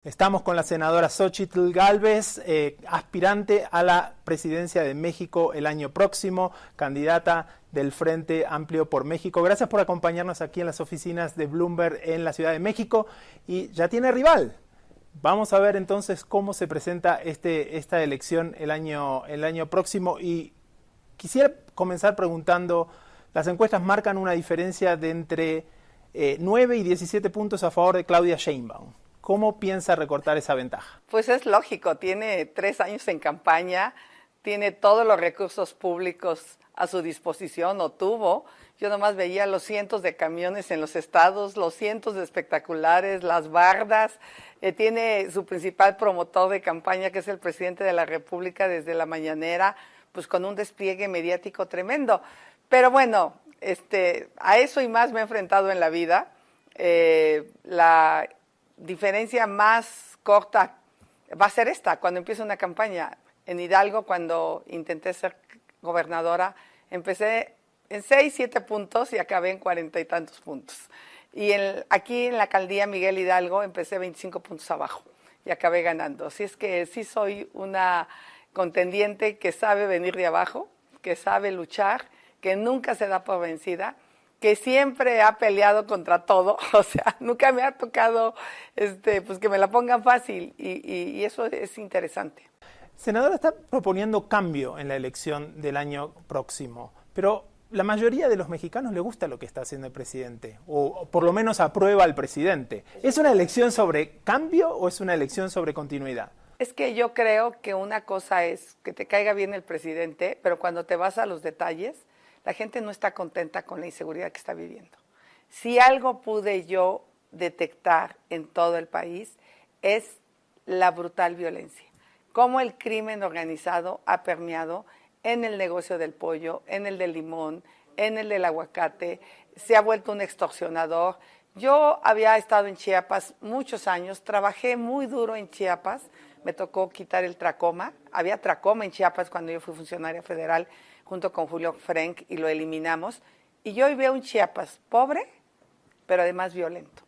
Estamos con la senadora Xóchitl Gálvez, aspirante a la presidencia de México el año próximo, candidata del Frente Amplio por México. Gracias por acompañarnos aquí en las oficinas de Bloomberg en la Ciudad de México. Y ya tiene rival. Vamos a ver entonces cómo se presenta esta elección el año próximo. Y quisiera comenzar preguntando, las encuestas marcan una diferencia de entre 9 y 17 puntos a favor de Claudia Sheinbaum. ¿Cómo piensa recortar esa ventaja? Pues es lógico, tiene 3 años en campaña, tiene todos los recursos públicos a su disposición, o tuvo. Yo nomás veía los cientos de camiones en los estados, los cientos de espectaculares, las bardas. Tiene su principal promotor de campaña, que es el presidente de la República, desde la mañanera, pues con un despliegue mediático tremendo. Pero bueno, a eso y más me he enfrentado en la vida. La diferencia más corta va a ser esta, cuando empiece una campaña. En Hidalgo, cuando intenté ser gobernadora, empecé en 6, 7 puntos y acabé en 40 y tantos puntos. Y aquí en la alcaldía Miguel Hidalgo empecé 25 puntos abajo y acabé ganando. Así es que sí soy una contendiente que sabe venir de abajo, que sabe luchar, que nunca se da por vencida, que siempre ha peleado contra todo, o sea, nunca me ha tocado pues que me la pongan fácil y eso es interesante. Senadora, está proponiendo cambio en la elección del año próximo, pero la mayoría de los mexicanos le gusta lo que está haciendo el presidente, o por lo menos aprueba al presidente. ¿Es una elección sobre cambio o es una elección sobre continuidad? Es que yo creo que una cosa es que te caiga bien el presidente, pero cuando te vas a los detalles, la gente no está contenta con la inseguridad que está viviendo. Si algo pude yo detectar en todo el país es la brutal violencia. Cómo el crimen organizado ha permeado en el negocio del pollo, en el del limón, en el del aguacate, se ha vuelto un extorsionador. Yo había estado en Chiapas muchos años, trabajé muy duro en Chiapas, me tocó quitar el tracoma. Había tracoma en Chiapas cuando yo fui funcionaria federal, junto con Julio Frenk, y lo eliminamos. Y yo hoy veo un Chiapas pobre, pero además violento,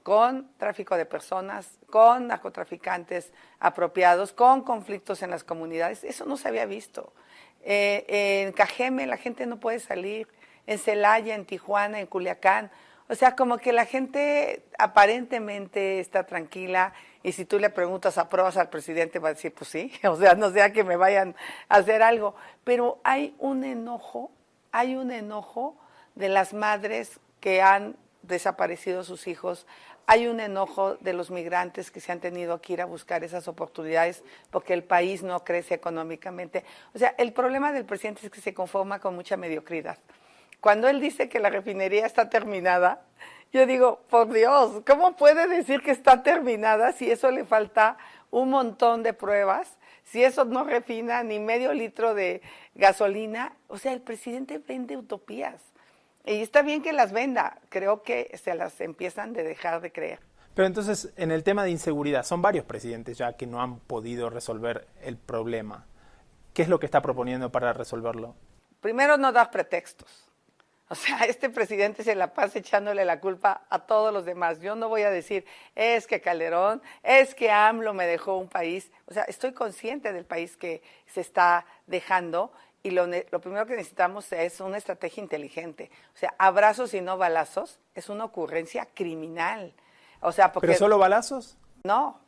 con tráfico de personas, con narcotraficantes apropiados, con conflictos en las comunidades. Eso no se había visto. En Cajeme la gente no puede salir, en Celaya, en Tijuana, en Culiacán. O sea, como que la gente aparentemente está tranquila, y si tú le preguntas, ¿apruebas al presidente? Va a decir, pues sí, o sea, no sea que me vayan a hacer algo. Pero hay un enojo de las madres que han desaparecido sus hijos, hay un enojo de los migrantes que se han tenido que ir a buscar esas oportunidades porque el país no crece económicamente. O sea, el problema del presidente es que se conforma con mucha mediocridad. Cuando él dice que la refinería está terminada, yo digo, por Dios, ¿cómo puede decir que está terminada si eso le falta un montón de pruebas? Si eso no refina ni medio litro de gasolina. O sea, el presidente vende utopías. Y está bien que las venda, creo que se las empiezan de dejar de creer. Pero entonces, en el tema de inseguridad, son varios presidentes ya que no han podido resolver el problema. ¿Qué es lo que está proponiendo para resolverlo? Primero, no dar pretextos. O sea, este presidente se la pasa echándole la culpa a todos los demás. Yo no voy a decir, es que Calderón, es que AMLO me dejó un país. O sea, estoy consciente del país que se está dejando, y lo primero que necesitamos es una estrategia inteligente. O sea, abrazos y no balazos es una ocurrencia criminal. O sea, porque, ¿pero solo balazos? No,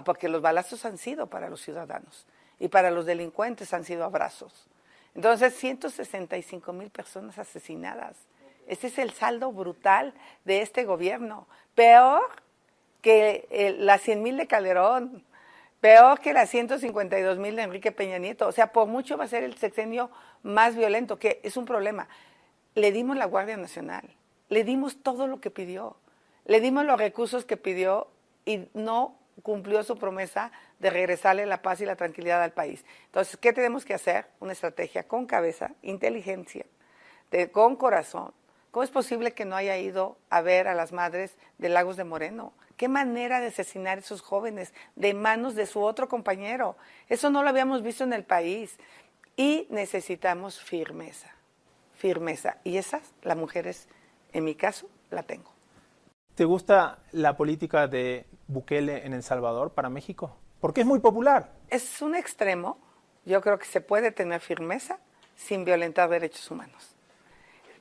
porque los balazos han sido para los ciudadanos y para los delincuentes han sido abrazos. Entonces, 165,000 personas asesinadas. Ese es el saldo brutal de este gobierno. Peor que las 100,000 de Calderón, peor que las 152,000 de Enrique Peña Nieto. O sea, por mucho va a ser el sexenio más violento, que es un problema. Le dimos la Guardia Nacional, le dimos todo lo que pidió, le dimos los recursos que pidió y no cumplió su promesa de regresarle la paz y la tranquilidad al país. Entonces, ¿qué tenemos que hacer? Una estrategia con cabeza, inteligencia, con corazón. ¿Cómo es posible que no haya ido a ver a las madres de Lagos de Moreno? ¿Qué manera de asesinar a esos jóvenes de manos de su otro compañero? Eso no lo habíamos visto en el país. Y necesitamos firmeza. Y esas, las mujeres, en mi caso, la tengo. ¿Te gusta la política de Bukele en El Salvador para México? Porque es muy popular. Es un extremo. Yo creo que se puede tener firmeza sin violentar derechos humanos.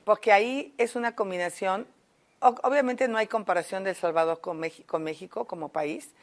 Porque ahí es una combinación, obviamente no hay comparación de El Salvador con México como país,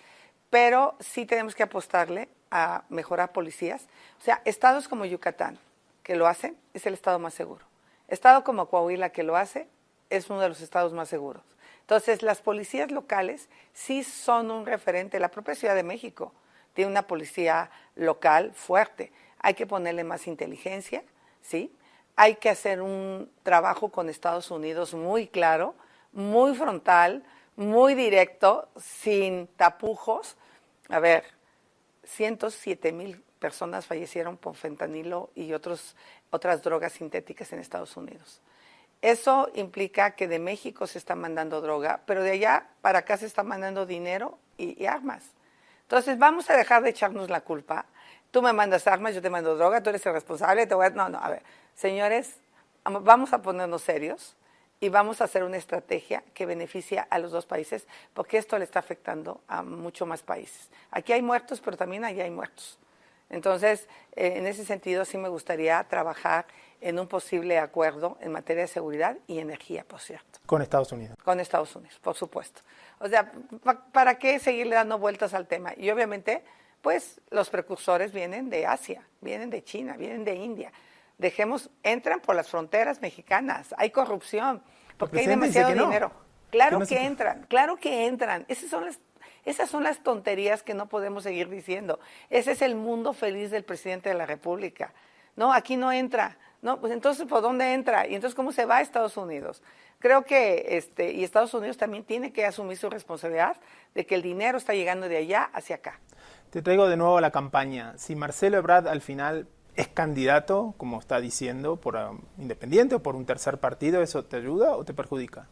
pero sí tenemos que apostarle a mejorar policías. O sea, estados como Yucatán, que lo hacen, es el estado más seguro. Estado como Coahuila, que lo hace, es uno de los estados más seguros. Entonces, las policías locales sí son un referente. La propia Ciudad de México tiene una policía local fuerte. Hay que ponerle más inteligencia, ¿sí? Hay que hacer un trabajo con Estados Unidos muy claro, muy frontal, muy directo, sin tapujos. A ver, 107,000 personas fallecieron por fentanilo y otras drogas sintéticas en Estados Unidos. Eso implica que de México se está mandando droga, pero de allá para acá se está mandando dinero y armas. Entonces vamos a dejar de echarnos la culpa. Tú me mandas armas, yo te mando droga, tú eres el responsable. No, a ver, señores, vamos a ponernos serios y vamos a hacer una estrategia que beneficie a los dos países, porque esto le está afectando a mucho más países. Aquí hay muertos, pero también allá hay muertos. Entonces, en ese sentido, sí me gustaría trabajar en un posible acuerdo en materia de seguridad y energía, por cierto. Con Estados Unidos. Con Estados Unidos, por supuesto. O sea, ¿para qué seguirle dando vueltas al tema? Y obviamente, pues los precursores vienen de Asia, vienen de China, vienen de India. Entran por las fronteras mexicanas, hay corrupción, porque hay demasiado dinero. Claro que entran, claro que entran. Esas son las tonterías que no podemos seguir diciendo. Ese es el mundo feliz del presidente de la República. No, aquí no entra. No, pues entonces, ¿por dónde entra? Y entonces, ¿cómo se va a Estados Unidos? Creo que y Estados Unidos también tiene que asumir su responsabilidad de que el dinero está llegando de allá hacia acá. Te traigo de nuevo a la campaña. Si Marcelo Ebrard al final es candidato, como está diciendo, por independiente o por un tercer partido, ¿eso te ayuda o te perjudica?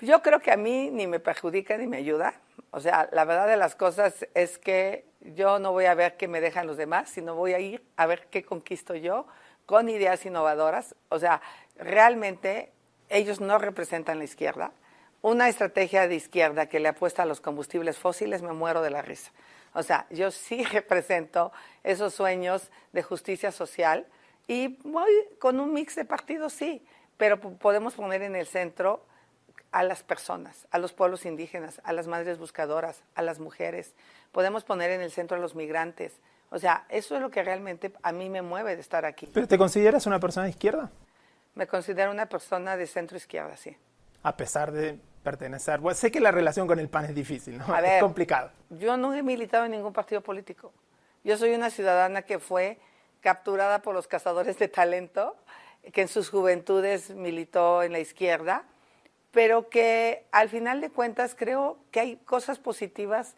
Yo creo que a mí ni me perjudica ni me ayuda. O sea, la verdad de las cosas es que yo no voy a ver qué me dejan los demás, sino voy a ir a ver qué conquisto yo con ideas innovadoras. O sea, realmente ellos no representan la izquierda. Una estrategia de izquierda que le apuesta a los combustibles fósiles, me muero de la risa. O sea, yo sí represento esos sueños de justicia social y voy con un mix de partidos, sí, pero podemos poner en el centro a las personas, a los pueblos indígenas, a las madres buscadoras, a las mujeres. Podemos poner en el centro a los migrantes. O sea, eso es lo que realmente a mí me mueve de estar aquí. ¿Pero te consideras una persona de izquierda? Me considero una persona de centro izquierda, sí. A pesar de pertenecer. Bueno, sé que la relación con el PAN es difícil, ¿no? A ver, es complicado. Yo no he militado en ningún partido político. Yo soy una ciudadana que fue capturada por los cazadores de talento, que en sus juventudes militó en la izquierda, pero que al final de cuentas creo que hay cosas positivas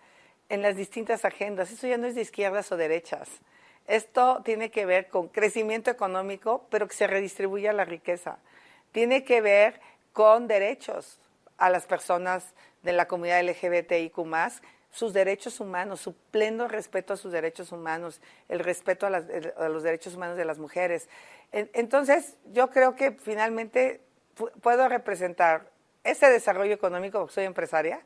en las distintas agendas. Eso ya no es de izquierdas o derechas. Esto tiene que ver con crecimiento económico, pero que se redistribuya la riqueza. Tiene que ver con derechos a las personas de la comunidad LGBTIQ+, sus derechos humanos, su pleno respeto a sus derechos humanos, el respeto a los derechos humanos de las mujeres. Entonces, yo creo que finalmente puedo representar ese desarrollo económico porque soy empresaria.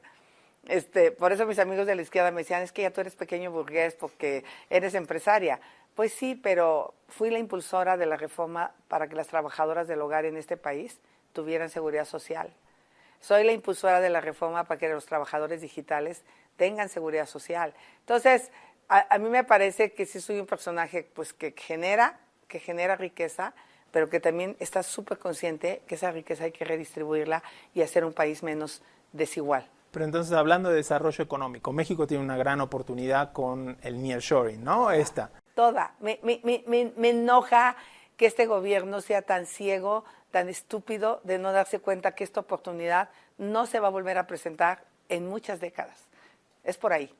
Por eso mis amigos de la izquierda me decían, es que ya tú eres pequeño burgués porque eres empresaria. Pues sí, pero fui la impulsora de la reforma para que las trabajadoras del hogar en este país tuvieran seguridad social. Soy la impulsora de la reforma para que los trabajadores digitales tengan seguridad social. Entonces, a mí me parece que sí soy un personaje pues, que genera riqueza, pero que también está súper consciente que esa riqueza hay que redistribuirla y hacer un país menos desigual. Pero entonces, hablando de desarrollo económico, México tiene una gran oportunidad con el nearshoring, ¿no? Toda. Me enoja que este gobierno sea tan ciego, tan estúpido de no darse cuenta que esta oportunidad no se va a volver a presentar en muchas décadas. Es por ahí.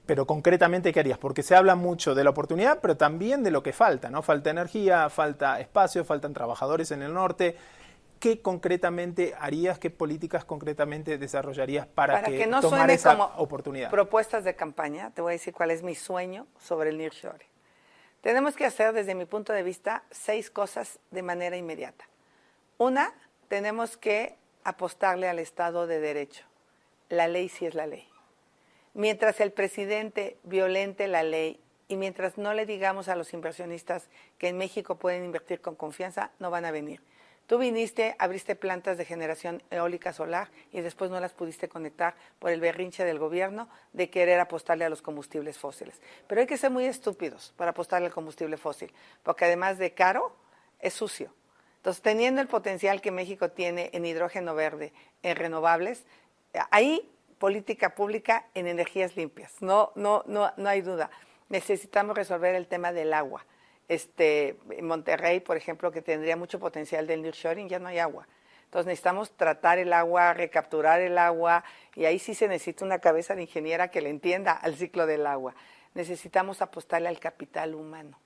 Pero concretamente, ¿qué harías? Porque se habla mucho de la oportunidad, pero también de lo que falta, ¿no? Falta energía, falta espacio, faltan trabajadores en el norte. ¿Qué concretamente harías, qué políticas concretamente desarrollarías para que no tomar esa oportunidad? Propuestas de campaña, te voy a decir cuál es mi sueño sobre el nearshoring. Tenemos que hacer, desde mi punto de vista, 6 cosas de manera inmediata. Una, tenemos que apostarle al Estado de Derecho. La ley sí es la ley. Mientras el presidente violente la ley y mientras no le digamos a los inversionistas que en México pueden invertir con confianza, no van a venir. Tú viniste, abriste plantas de generación eólica solar y después no las pudiste conectar por el berrinche del gobierno de querer apostarle a los combustibles fósiles. Pero hay que ser muy estúpidos para apostarle al combustible fósil, porque además de caro, es sucio. Entonces, teniendo el potencial que México tiene en hidrógeno verde, en renovables, hay política pública en energías limpias, no hay duda. Necesitamos resolver el tema del agua. En Monterrey, por ejemplo, que tendría mucho potencial del nearshoring, ya no hay agua. Entonces necesitamos tratar el agua, recapturar el agua, y ahí sí se necesita una cabeza de ingeniera que le entienda al ciclo del agua. Necesitamos apostarle al capital humano.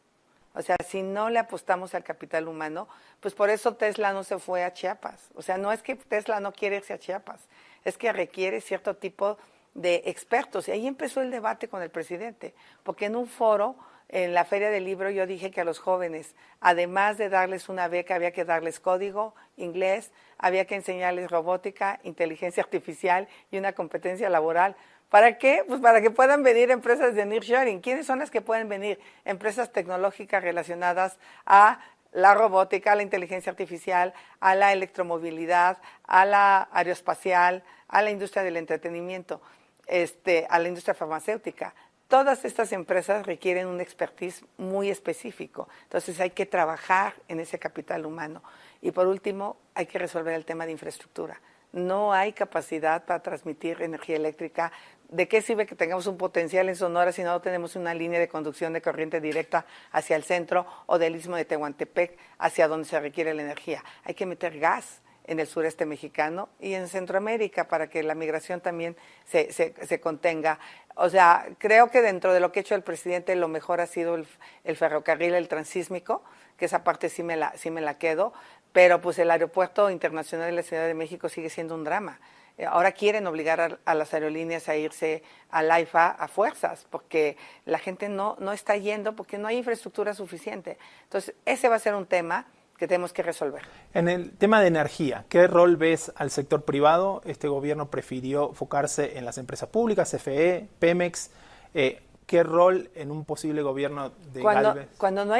O sea, si no le apostamos al capital humano, pues por eso Tesla no se fue a Chiapas. O sea, no es que Tesla no quiere irse a Chiapas, es que requiere cierto tipo de expertos. Y ahí empezó el debate con el presidente, porque en un foro, en la Feria del Libro, yo dije que a los jóvenes, además de darles una beca, había que darles código, inglés, había que enseñarles robótica, inteligencia artificial y una competencia laboral. ¿Para qué? Pues para que puedan venir empresas de nearshoring. ¿Quiénes son las que pueden venir? Empresas tecnológicas relacionadas a la robótica, a la inteligencia artificial, a la electromovilidad, a la aeroespacial, a la industria del entretenimiento, a la industria farmacéutica. Todas estas empresas requieren un expertise muy específico. Entonces hay que trabajar en ese capital humano. Y por último, hay que resolver el tema de infraestructura. No hay capacidad para transmitir energía eléctrica. ¿De qué sirve que tengamos un potencial en Sonora si no tenemos una línea de conducción de corriente directa hacia el centro o del istmo de Tehuantepec hacia donde se requiere la energía? Hay que meter gas en el sureste mexicano y en Centroamérica para que la migración también se contenga. O sea, creo que dentro de lo que ha hecho el presidente lo mejor ha sido el ferrocarril, el transísmico, que esa parte sí me la quedo, pero pues el aeropuerto internacional de la Ciudad de México sigue siendo un drama. Ahora quieren obligar a las aerolíneas a irse al AIFA a fuerzas, porque la gente no está yendo porque no hay infraestructura suficiente. Entonces, ese va a ser un tema que tenemos que resolver. En el tema de energía, ¿qué rol ves al sector privado? Este gobierno prefirió enfocarse en las empresas públicas, CFE, Pemex. ¿Qué rol en un posible gobierno de Gálvez? Cuando no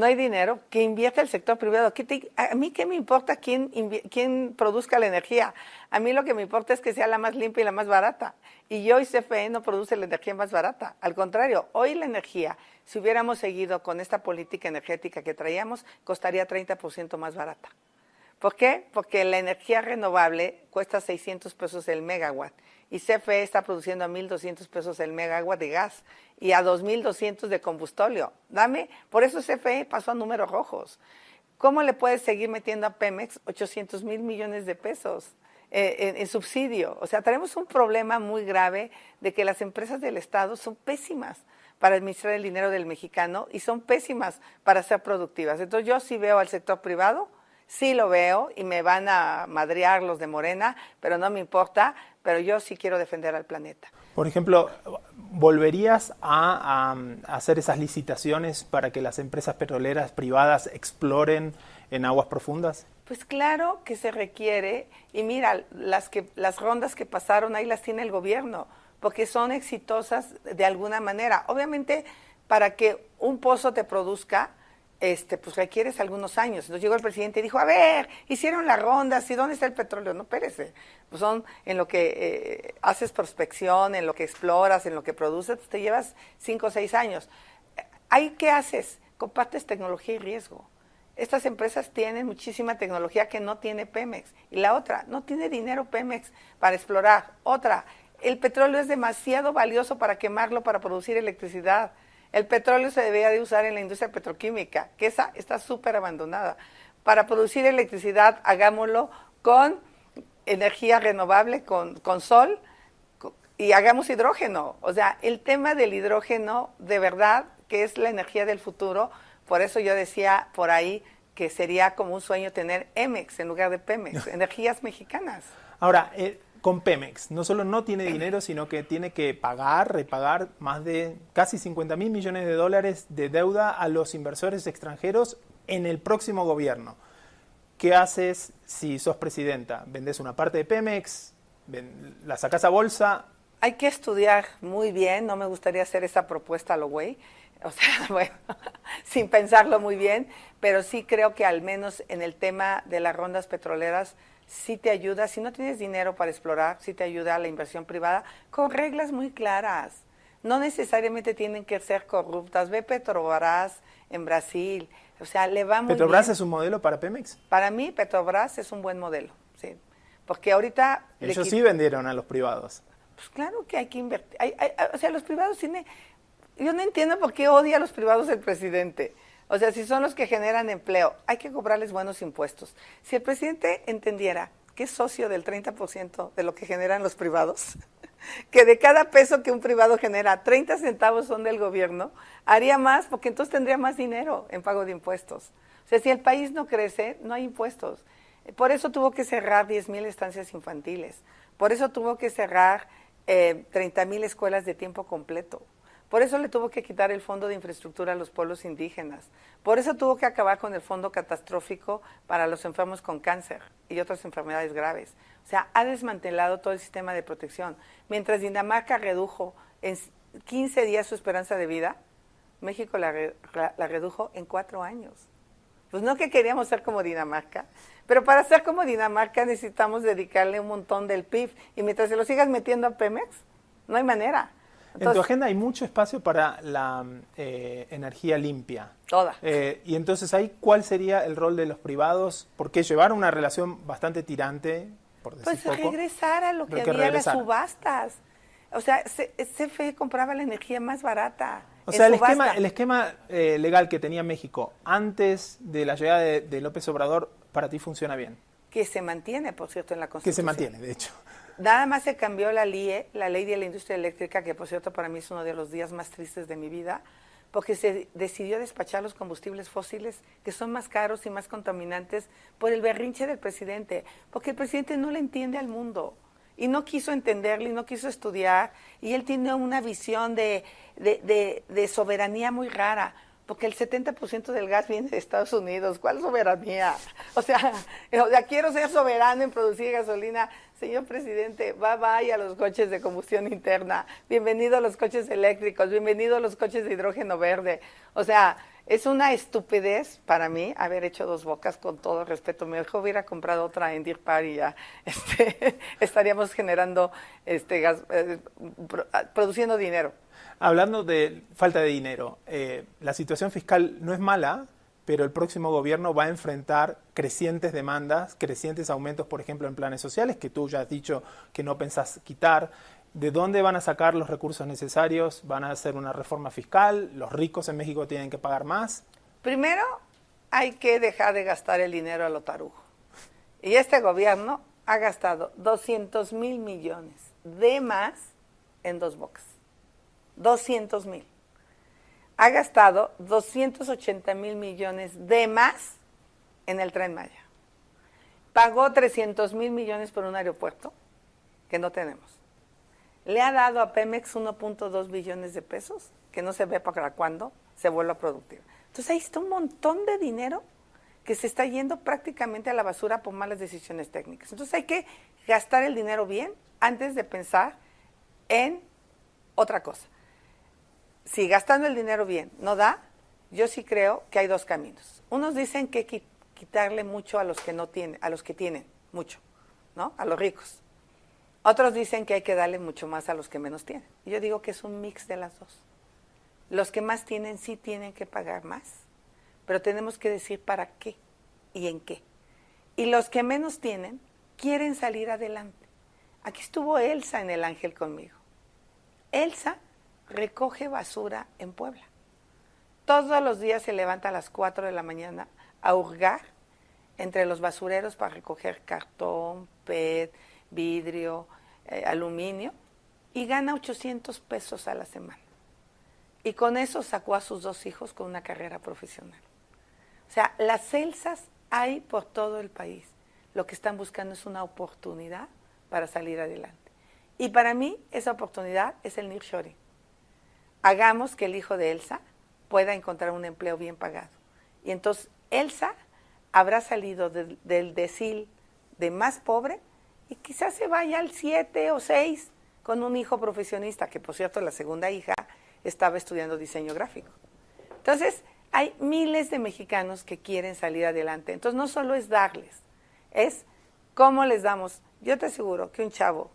hay dinero, que invierta el sector privado. ¿A mí qué me importa quién produzca la energía? A mí lo que me importa es que sea la más limpia y la más barata. Y hoy CFE no produce la energía más barata. Al contrario, hoy la energía, si hubiéramos seguido con esta política energética que traíamos, costaría 30% más barata. ¿Por qué? Porque la energía renovable cuesta 600 pesos el megawatt y CFE está produciendo a 1,200 pesos el megawatt de gas y a 2,200 de combustóleo. Por eso CFE pasó a números rojos. ¿Cómo le puedes seguir metiendo a Pemex 800,000 millones de pesos en subsidio? O sea, tenemos un problema muy grave de que las empresas del Estado son pésimas para administrar el dinero del mexicano y son pésimas para ser productivas. Entonces yo sí veo al sector privado, sí lo veo y me van a madrear los de Morena, pero no me importa, pero yo sí quiero defender al planeta. Por ejemplo, ¿volverías a hacer esas licitaciones para que las empresas petroleras privadas exploren en aguas profundas? Pues claro que se requiere, y mira, las rondas que pasaron ahí las tiene el gobierno, porque son exitosas de alguna manera. Obviamente, para que un pozo te produzca, pues requieres algunos años. Entonces llegó el presidente y dijo, a ver, hicieron las rondas, ¿y dónde está el petróleo? No, espérese. Pues son en lo que haces prospección, en lo que exploras, en lo que produces, pues te llevas 5 o 6 años. ¿Ahí qué haces? Compartes tecnología y riesgo. Estas empresas tienen muchísima tecnología que no tiene Pemex. Y la otra, no tiene dinero Pemex para explorar. Otra, el petróleo es demasiado valioso para quemarlo, para producir electricidad. El petróleo se debería de usar en la industria petroquímica, que esa está súper abandonada. Para producir electricidad, hagámoslo con energía renovable, con sol, y hagamos hidrógeno. O sea, el tema del hidrógeno, de verdad, que es la energía del futuro. Por eso yo decía por ahí que sería como un sueño tener EMEX en lugar de Pemex, energías mexicanas. Ahora, con Pemex, no solo no tiene dinero, sino que tiene que repagar más de casi 50,000 millones de dólares de deuda a los inversores extranjeros en el próximo gobierno. ¿Qué haces si sos presidenta? ¿Vendés una parte de Pemex? ¿La sacás a bolsa? Hay que estudiar muy bien, no me gustaría hacer esa propuesta a lo güey, o sea, bueno, sin pensarlo muy bien, pero sí creo que al menos en el tema de las rondas petroleras sí te ayuda, si no tienes dinero para explorar, sí te ayuda a la inversión privada con reglas muy claras. No necesariamente tienen que ser corruptas. Ve Petrobras en Brasil, o sea, le va muy ¿Petrobras bien. es un modelo para Pemex? Para mí, Petrobras es un buen modelo, sí, porque ahorita Ellos sí vendieron a los privados. pues claro que hay que invertir. O sea, los privados tienen... Yo no entiendo por qué odia a los privados el presidente. O sea, si son los que generan empleo, hay que cobrarles buenos impuestos. Si el presidente entendiera que es socio del 30% de lo que generan los privados, que de cada peso que un privado genera, 30 centavos son del gobierno, haría más porque entonces tendría más dinero en pago de impuestos. O sea, si el país no crece, no hay impuestos. Por eso tuvo que cerrar 10,000 estancias infantiles. Por eso tuvo que cerrar 30,000 escuelas de tiempo completo. Por eso le tuvo que quitar el fondo de infraestructura a los pueblos indígenas. Por eso tuvo que acabar con el fondo catastrófico para los enfermos con cáncer y otras enfermedades graves. O sea, ha desmantelado todo el sistema de protección. Mientras Dinamarca redujo en 15 días su esperanza de vida, México la redujo en 4 años. Pues no que queríamos ser como Dinamarca, pero para ser como Dinamarca necesitamos dedicarle un montón del PIB. Y mientras se lo sigas metiendo a Pemex, no hay manera. Entonces, en tu agenda hay mucho espacio para la energía limpia. Toda. Y entonces ahí, ¿cuál sería el rol de los privados? Porque llevar una relación bastante tirante, por decir pues poco. Regresar a lo que había, las subastas. O sea, CFE compraba la energía más barata. O sea, el esquema legal que tenía México antes de la llegada de López Obrador, para ti funciona bien. Que se mantiene, por cierto, en la Constitución. Que se mantiene, de hecho. Nada más se cambió la LIE, la Ley de la Industria Eléctrica, que por cierto para mí es uno de los días más tristes de mi vida, porque se decidió despachar los combustibles fósiles, que son más caros y más contaminantes, por el berrinche del presidente, porque el presidente no le entiende al mundo. Y no quiso entenderlo y no quiso estudiar, y él tiene una visión de soberanía muy rara, porque el 70% del gas viene de Estados Unidos. ¿Cuál soberanía? O sea, quiero ser soberano en producir gasolina. Señor presidente, bye a los coches de combustión interna, bienvenido a los coches eléctricos, bienvenido a los coches de hidrógeno verde. O sea, es una estupidez para mí haber hecho Dos Bocas, con todo respeto. Mejor hubiera comprado otra en Deer Park y ya estaríamos generando gas, produciendo dinero. Hablando de falta de dinero, la situación fiscal no es mala, pero el próximo gobierno va a enfrentar crecientes demandas, crecientes aumentos, por ejemplo, en planes sociales, que tú ya has dicho que no pensás quitar. ¿De dónde van a sacar los recursos necesarios? ¿Van a hacer una reforma fiscal? ¿Los ricos en México tienen que pagar más? Primero, hay que dejar de gastar el dinero a lo tarugo. Y este gobierno ha gastado 200,000 millones de más en Dos Bocas. 200,000. Ha gastado 280,000 millones de más en el Tren Maya. Pagó 300,000 millones por un aeropuerto que no tenemos. Le ha dado a Pemex 1.2 billones de pesos, que no se ve para cuándo se vuelva productiva. Entonces ahí está un montón de dinero que se está yendo prácticamente a la basura por malas decisiones técnicas. Entonces hay que gastar el dinero bien antes de pensar en otra cosa. Si gastando el dinero bien no da, yo sí creo que hay dos caminos. Unos dicen que hay que quitarle mucho a los que no tienen, a los que tienen mucho, ¿no? A los ricos. Otros dicen que hay que darle mucho más a los que menos tienen. Y yo digo que es un mix de las dos. Los que más tienen sí tienen que pagar más, pero tenemos que decir para qué y en qué. Y los que menos tienen quieren salir adelante. Aquí estuvo Elsa en El Ángel conmigo. Elsa recoge basura en Puebla. Todos los días se levanta a las 4 de la mañana a hurgar entre los basureros para recoger cartón, PET, vidrio, aluminio, y gana 800 pesos a la semana. Y con eso sacó a sus 2 hijos con una carrera profesional. O sea, las Elsas hay por todo el país. Lo que están buscando es una oportunidad para salir adelante. Y para mí esa oportunidad es el nearshoring. Hagamos que el hijo de Elsa pueda encontrar un empleo bien pagado. Y entonces Elsa habrá salido del decil de más pobre y quizás se vaya al 7 o 6 con un hijo profesionista, que por cierto la segunda hija estaba estudiando diseño gráfico. Entonces, hay miles de mexicanos que quieren salir adelante. Entonces, no solo es darles, es cómo les damos. Yo te aseguro que un chavo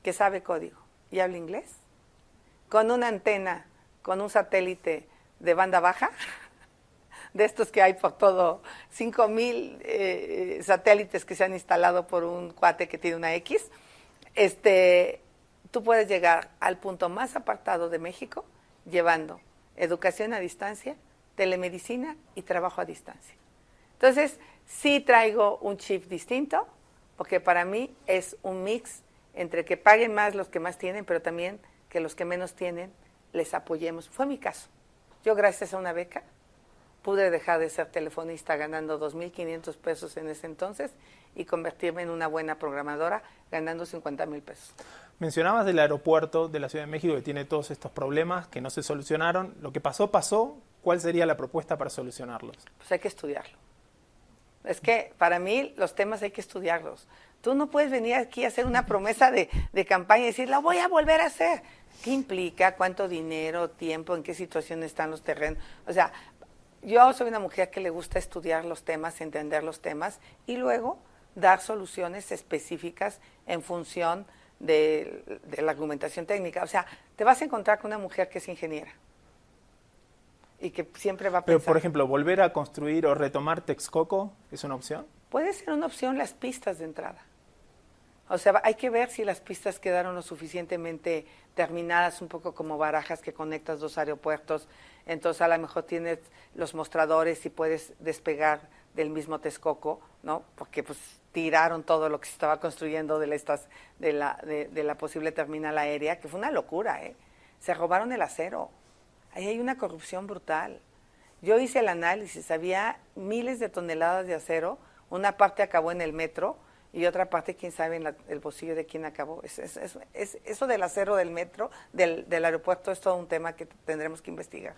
que sabe código y habla inglés, con una antena, con un satélite de banda baja, de estos que hay por todo, 5,000 satélites que se han instalado por un cuate que tiene una X, tú puedes llegar al punto más apartado de México llevando educación a distancia, telemedicina y trabajo a distancia. Entonces, sí traigo un chip distinto, porque para mí es un mix entre que paguen más los que más tienen, pero también que los que menos tienen les apoyemos. Fue mi caso. Yo, gracias a una beca, pude dejar de ser telefonista ganando 2,500 pesos en ese entonces y convertirme en una buena programadora ganando 50,000 pesos. Mencionabas del aeropuerto de la Ciudad de México que tiene todos estos problemas que no se solucionaron. Lo que pasó, pasó. ¿Cuál sería la propuesta para solucionarlos? Pues hay que estudiarlo. Es que para mí los temas hay que estudiarlos. Tú no puedes venir aquí a hacer una promesa de campaña y decir, la voy a volver a hacer. ¿Qué implica? ¿Cuánto dinero, tiempo? ¿En qué situación están los terrenos? O sea, yo soy una mujer que le gusta estudiar los temas, entender los temas y luego dar soluciones específicas en función de la argumentación técnica. O sea, te vas a encontrar con una mujer que es ingeniera y que siempre va a pensar. Pero, por ejemplo, ¿volver a construir o retomar Texcoco es una opción? Puede ser una opción las pistas de entrada. O sea, hay que ver si las pistas quedaron lo suficientemente terminadas, un poco como Barajas, que conectas dos aeropuertos. Entonces, a lo mejor tienes los mostradores y puedes despegar del mismo Texcoco, ¿no? Porque pues tiraron todo lo que se estaba construyendo de la posible terminal aérea, que fue una locura, ¿eh? Se robaron el acero. Ahí hay una corrupción brutal. Yo hice el análisis, había miles de toneladas de acero, una parte acabó en el metro y otra parte, quién sabe, en el bolsillo de quién acabó. Eso del acero del metro, del aeropuerto, es todo un tema que tendremos que investigar.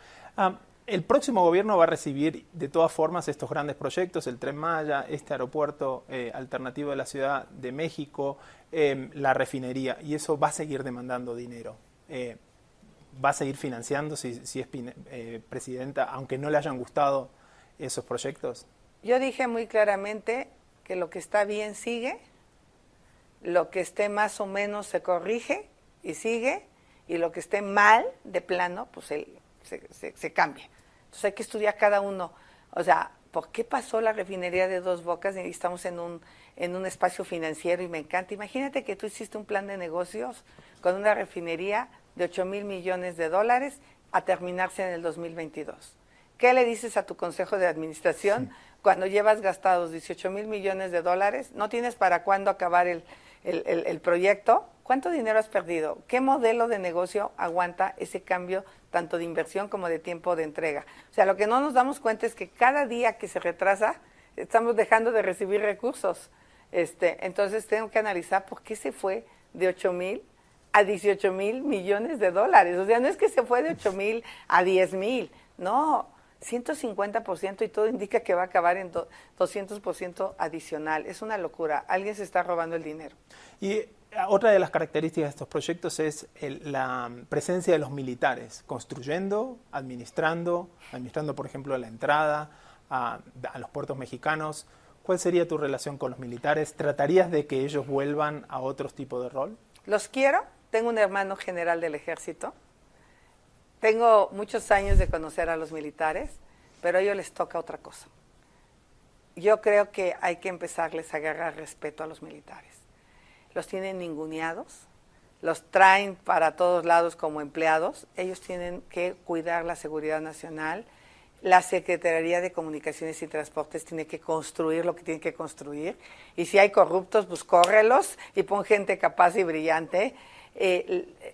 El próximo gobierno va a recibir de todas formas estos grandes proyectos, el Tren Maya, este aeropuerto alternativo de la Ciudad de México, la refinería, y eso va a seguir demandando dinero. ¿Va a seguir financiando si es presidenta, aunque no le hayan gustado esos proyectos? Yo dije muy claramente que lo que está bien sigue, lo que esté más o menos se corrige y sigue, y lo que esté mal de plano, pues se cambia. Entonces hay que estudiar cada uno. O sea, ¿por qué pasó la refinería de Dos Bocas? Y estamos en un espacio financiero y me encanta. Imagínate que tú hiciste un plan de negocios con una refinería de 8,000 millones de dólares a terminarse en el 2022. ¿Qué le dices a tu consejo de administración cuando llevas gastados 18,000 millones de dólares? ¿No tienes para cuándo acabar el proyecto? ¿Cuánto dinero has perdido? ¿Qué modelo de negocio aguanta ese cambio tanto de inversión como de tiempo de entrega? O sea, lo que no nos damos cuenta es que cada día que se retrasa estamos dejando de recibir recursos. Entonces tengo que analizar por qué se fue de 8,000 a 18,000 millones de dólares. O sea, no es que se fue de 8,000 a 10,000, no, 150%, y todo indica que va a acabar en 200% adicional. Es una locura. Alguien se está robando el dinero. Y otra de las características de estos proyectos es la presencia de los militares, construyendo, administrando, por ejemplo, la entrada a los puertos mexicanos. ¿Cuál sería tu relación con los militares? ¿Tratarías de que ellos vuelvan a otros tipos de rol? Los quiero. Tengo un hermano general del ejército. Tengo muchos años de conocer a los militares, pero a ellos les toca otra cosa. Yo creo que hay que empezarles a agarrar respeto a los militares. Los tienen ninguneados, los traen para todos lados como empleados. Ellos tienen que cuidar la seguridad nacional. La Secretaría de Comunicaciones y Transportes tiene que construir lo que tiene que construir. Y si hay corruptos, pues córrelos y pon gente capaz y brillante.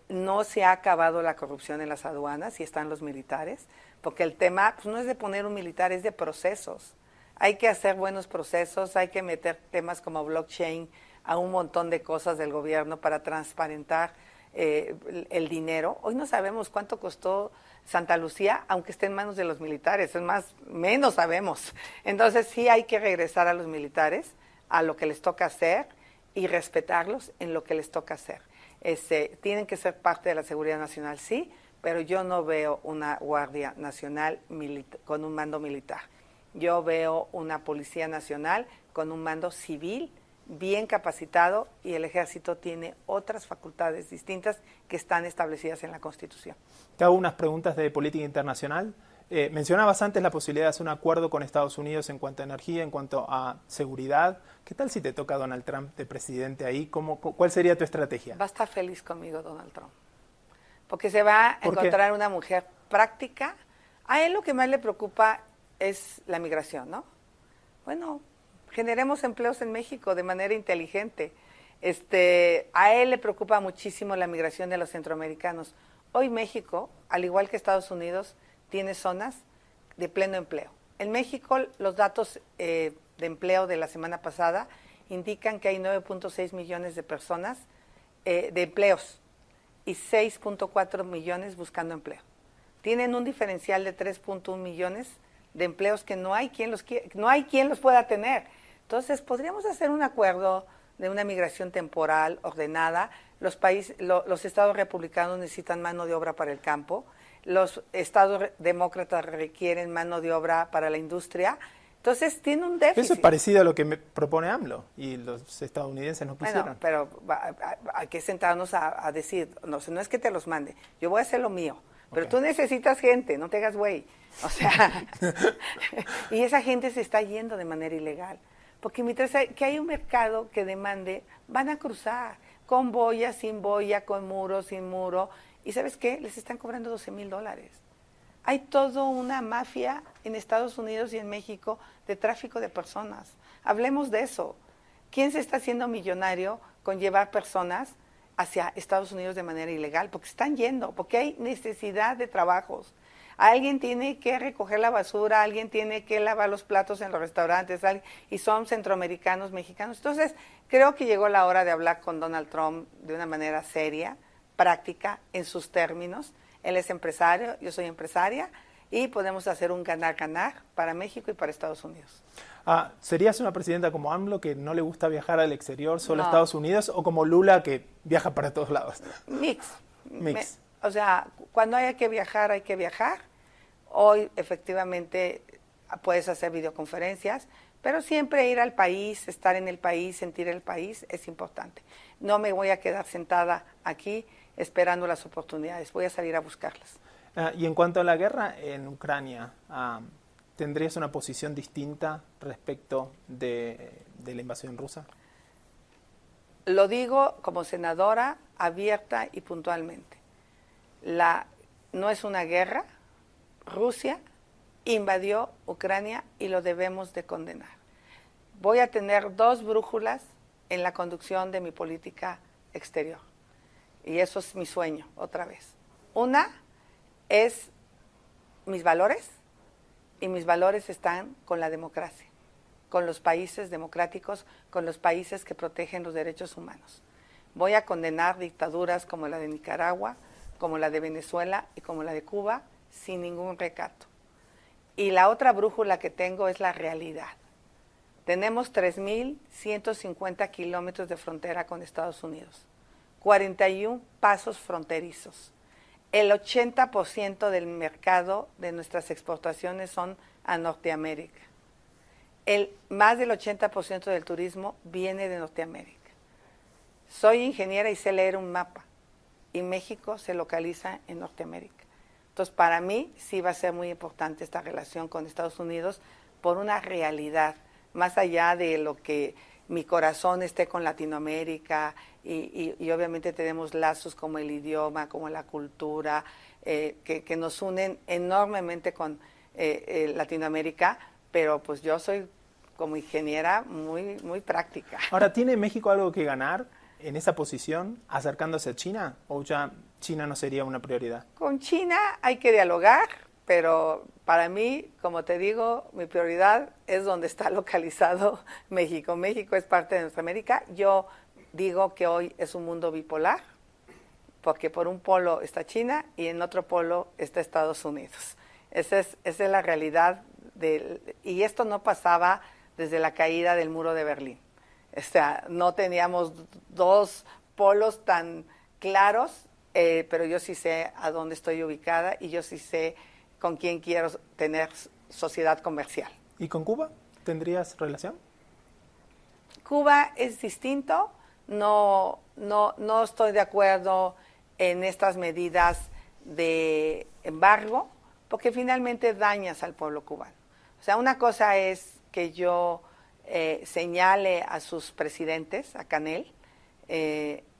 No se ha acabado la corrupción en las aduanas y están los militares, porque el tema pues, no es de poner un militar, es de procesos. Hay que hacer buenos procesos, hay que meter temas como blockchain a un montón de cosas del gobierno para transparentar el dinero. Hoy no sabemos cuánto costó Santa Lucía, aunque esté en manos de los militares, es más, menos sabemos. Entonces sí hay que regresar a los militares, a lo que les toca hacer y respetarlos en lo que les toca hacer. tienen que ser parte de la seguridad nacional, sí, pero yo no veo una Guardia Nacional con un mando militar. Yo veo una Policía Nacional con un mando civil bien capacitado, y el Ejército tiene otras facultades distintas que están establecidas en la Constitución. Te hago unas preguntas de política internacional. Mencionabas antes la posibilidad de hacer un acuerdo con Estados Unidos en cuanto a energía, en cuanto a seguridad. ¿Qué tal si te toca Donald Trump de presidente ahí? ¿Cuál sería tu estrategia? Va a estar feliz conmigo Donald Trump, porque se va a encontrar una mujer práctica. A él lo que más le preocupa es la migración, ¿no? Bueno, generemos empleos en México de manera inteligente. A él le preocupa muchísimo la migración de los centroamericanos. Hoy México, al igual que Estados Unidos, tiene zonas de pleno empleo. En México, los datos de empleo de la semana pasada indican que hay 9.6 millones de personas de empleos y 6.4 millones buscando empleo. Tienen un diferencial de 3.1 millones de empleos que no hay quien los pueda tener. Entonces, podríamos hacer un acuerdo de una migración temporal, ordenada. Los estados republicanos necesitan mano de obra para el campo. Los estados demócratas requieren mano de obra para la industria. Entonces, tiene un déficit. Eso es parecido a lo que propone AMLO, y los estadounidenses no quisieron. Bueno, pero hay que sentarnos a decir, no es que te los mande, yo voy a hacer lo mío. Pero tú necesitas gente, no te hagas güey. O sea, y esa gente se está yendo de manera ilegal. Porque mientras que hay un mercado que demande, van a cruzar con boya, sin boya, con muro, sin muro. ¿Y sabes qué? Les están cobrando $12,000. Hay toda una mafia en Estados Unidos y en México de tráfico de personas. Hablemos de eso. ¿Quién se está haciendo millonario con llevar personas hacia Estados Unidos de manera ilegal? Porque están yendo, porque hay necesidad de trabajos. Alguien tiene que recoger la basura, alguien tiene que lavar los platos en los restaurantes, y son centroamericanos, mexicanos. Entonces, creo que llegó la hora de hablar con Donald Trump de una manera seria, práctica, en sus términos. Él es empresario, yo soy empresaria, y podemos hacer un ganar-ganar para México y para Estados Unidos. ¿Serías una presidenta como AMLO, que no le gusta viajar al exterior, solo a No. Estados Unidos, o como Lula, que viaja para todos lados? Mix. Mix. O sea, cuando haya que viajar, hay que viajar. Hoy, efectivamente, puedes hacer videoconferencias, pero siempre ir al país, estar en el país, sentir el país, es importante. No me voy a quedar sentada aquí esperando las oportunidades, voy a salir a buscarlas. Y en cuanto a la guerra en Ucrania, ¿tendrías una posición distinta respecto de la invasión rusa? Lo digo como senadora, abierta y puntualmente. No es una guerra. Rusia invadió Ucrania y lo debemos de condenar. Voy a tener dos brújulas en la conducción de mi política exterior. Y eso es mi sueño, otra vez. Una es mis valores, y mis valores están con la democracia, con los países democráticos, con los países que protegen los derechos humanos. Voy a condenar dictaduras como la de Nicaragua, como la de Venezuela y como la de Cuba, sin ningún recato. Y la otra brújula que tengo es la realidad. Tenemos 3.150 kilómetros de frontera con Estados Unidos, 41 pasos fronterizos. El 80% del mercado de nuestras exportaciones son a Norteamérica. Más del 80% del turismo viene de Norteamérica. Soy ingeniera y sé leer un mapa, y México se localiza en Norteamérica. Entonces, para mí sí va a ser muy importante esta relación con Estados Unidos por una realidad, más allá de lo que mi corazón esté con Latinoamérica, y obviamente tenemos lazos como el idioma, como la cultura, que nos unen enormemente con Latinoamérica, pero pues yo soy como ingeniera muy, muy práctica. Ahora, ¿tiene México algo que ganar en esa posición, acercándose a China, o ya China no sería una prioridad? Con China hay que dialogar, pero para mí, como te digo, mi prioridad es donde está localizado México. México es parte de nuestra América. Yo digo que hoy es un mundo bipolar, porque por un polo está China y en otro polo está Estados Unidos. Esa es la realidad, y esto no pasaba desde la caída del muro de Berlín. O sea, no teníamos dos polos tan claros, pero yo sí sé a dónde estoy ubicada y yo sí sé con quién quiero tener sociedad comercial. ¿Y con Cuba tendrías relación? Cuba es distinto, no estoy de acuerdo en estas medidas de embargo, porque finalmente dañas al pueblo cubano. O sea, una cosa es que yo señale a sus presidentes, a Canel,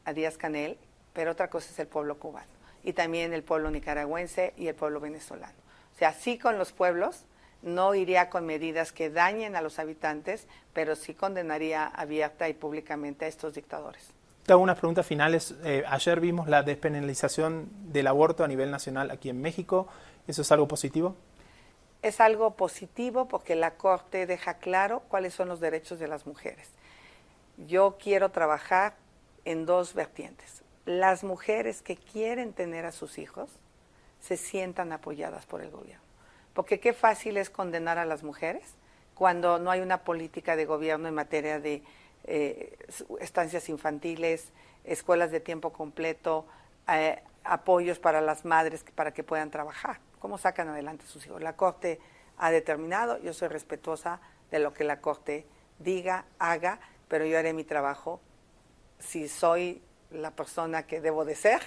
a Díaz-Canel, pero otra cosa es el pueblo cubano, y también el pueblo nicaragüense y el pueblo venezolano. O sea, sí con los pueblos, no iría con medidas que dañen a los habitantes, pero sí condenaría abierta y públicamente a estos dictadores. Te hago unas preguntas finales. Ayer vimos la despenalización del aborto a nivel nacional aquí en México. ¿Eso es algo positivo? Es algo positivo porque la Corte deja claro cuáles son los derechos de las mujeres. Yo quiero trabajar en dos vertientes. Las mujeres que quieren tener a sus hijos se sientan apoyadas por el gobierno. Porque qué fácil es condenar a las mujeres cuando no hay una política de gobierno en materia de estancias infantiles, escuelas de tiempo completo, apoyos para las madres para que puedan trabajar. ¿Cómo sacan adelante a sus hijos? La Corte ha determinado, yo soy respetuosa de lo que la Corte diga, haga, pero yo haré mi trabajo, si soy la persona que debo de ser,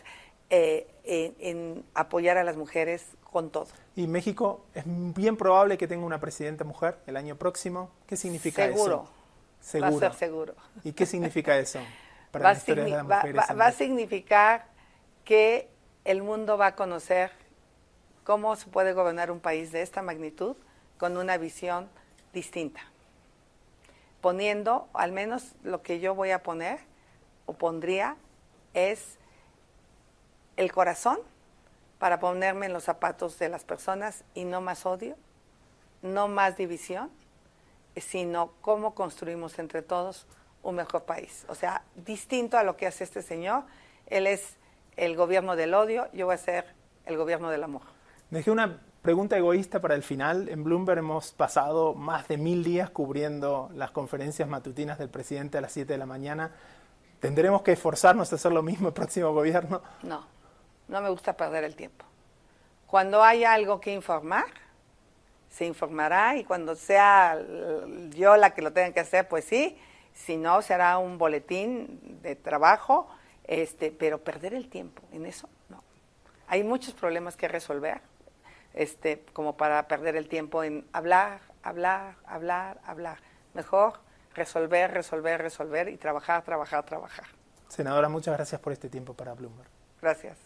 en apoyar a las mujeres con todo. ¿Y México es bien probable que tenga una presidenta mujer el año próximo? ¿Qué significa seguro, eso? Seguro. Va a ser seguro. ¿Y qué significa eso para la historia de las mujeres? Va a significar que el mundo va a conocer cómo se puede gobernar un país de esta magnitud con una visión distinta. Poniendo, al menos lo que yo voy a poner o pondría, es el corazón para ponerme en los zapatos de las personas y no más odio, no más división, sino cómo construimos entre todos un mejor país. O sea, distinto a lo que hace este señor, él es el gobierno del odio, yo voy a ser el gobierno del amor. Dejé una pregunta egoísta para el final. En Bloomberg hemos pasado más de 1000 días cubriendo las conferencias matutinas del presidente a las 7 de la mañana. ¿Tendremos que esforzarnos a hacer lo mismo el próximo gobierno? No, no me gusta perder el tiempo. Cuando hay algo que informar, se informará, y cuando sea yo la que lo tenga que hacer, pues sí. Si no, se hará un boletín de trabajo, pero perder el tiempo en eso, no. Hay muchos problemas que resolver, como para perder el tiempo en hablar. Mejor resolver y trabajar. Senadora, muchas gracias por este tiempo para Bloomberg. Gracias.